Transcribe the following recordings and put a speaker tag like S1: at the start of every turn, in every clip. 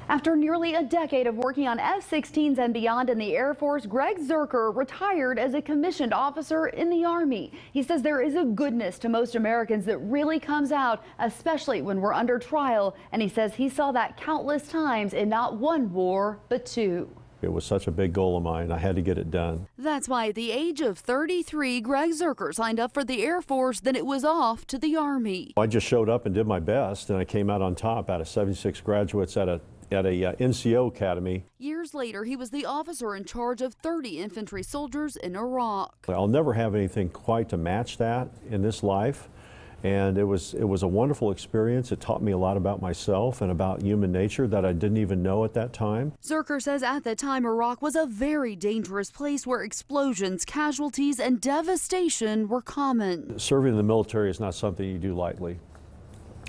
S1: After nearly a decade of working on F-16s and beyond in the Air Force, Greg Zuercher retired as a commissioned officer in the Army. He says there is a goodness to most Americans that really comes out, especially when we're under trial. And he says he saw that countless times in not one war, but two.
S2: It was such a big goal of mine. I had to get it done.
S1: That's why at the age of 33, Greg Zuercher signed up for the Air Force. Then it was off to the Army.
S2: I just showed up and did my best, and I came out on top out of 76 graduates at a NCO academy.
S1: Years later, he was the officer in charge of 30 infantry soldiers in Iraq.
S2: I'll never have anything quite to match that in this life. And it was a wonderful experience. It taught me a lot about myself and about human nature that I didn't even know at that time.
S1: Zuercher says at the time, Iraq was a very dangerous place where explosions, casualties, and devastation were common.
S2: Serving in the military is not something you do lightly.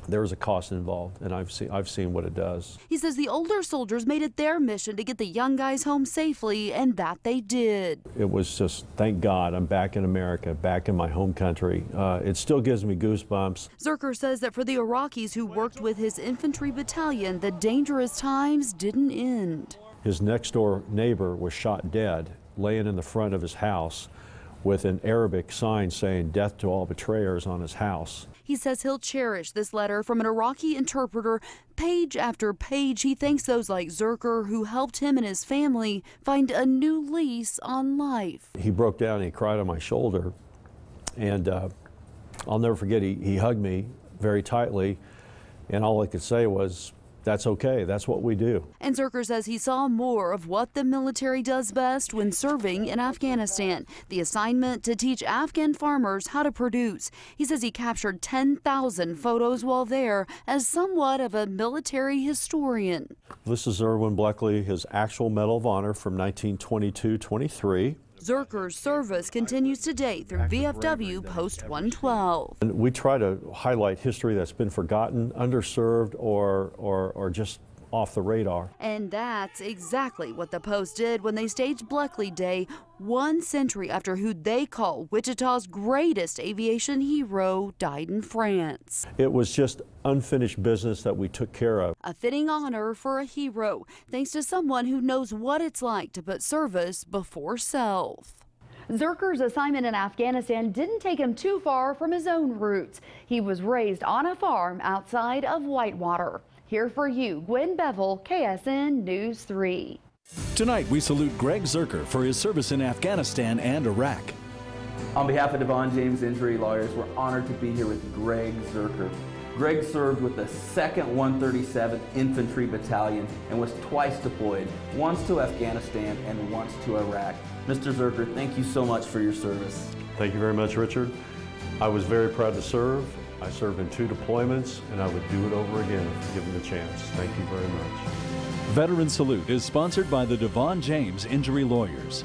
S2: There is a cost involved, and I've seen what it does.
S1: He says the older soldiers made it their mission to get the young guys home safely, and that they did.
S2: It was just, thank God, I'm back in America, back in my home country. It still gives me goosebumps.
S1: Zuercher says that for the Iraqis who worked with his infantry battalion, the dangerous times didn't end.
S2: His next door neighbor was shot dead, laying in the front of his house with an Arabic sign saying "Death to all betrayers" on his house.
S1: He says he'll cherish this letter from an Iraqi interpreter. Page after page, he thanks those like Zuercher who helped him and his family find a new lease on life.
S2: He broke down and he cried on my shoulder, and I'll never forget, he hugged me very tightly, and all I could say was, "That's okay, that's what we do."
S1: And Zuercher says he saw more of what the military does best when serving in Afghanistan, the assignment to teach Afghan farmers how to produce. He says he captured 10,000 photos while there as somewhat of a military historian.
S2: This is Erwin Bleckley, his actual Medal of Honor from 1922-23.
S1: Zuercher's service continues today through VFW Post 112.
S2: And we try to highlight history that's been forgotten, underserved, or just off the radar.
S1: And that's exactly what the Post did when they staged Bleckley Day, 1 century after who they call Wichita's greatest aviation hero died in France.
S2: It was just unfinished business that we took care of.
S1: A fitting honor for a hero, thanks to someone who knows what it's like to put service before self. Zuercher's assignment in Afghanistan didn't take him too far from his own roots. He was raised on a farm outside of Whitewater. Here for you, Gwen Bevel, KSN News 3.
S3: Tonight, we salute Greg Zuercher for his service in Afghanistan and Iraq.
S4: On behalf of DeVaughn James Injury Lawyers, we're honored to be here with Greg Zuercher. Greg served with the 2nd 137th Infantry Battalion and was twice deployed, once to Afghanistan and once to Iraq. Mr. Zuercher, thank you so much for your service.
S2: Thank you very much, Richard. I was very proud to serve. I served in 2 deployments, and I would do it over again if given the chance. Thank you very much.
S3: Veteran Salute is sponsored by the DeVaughn James Injury Lawyers.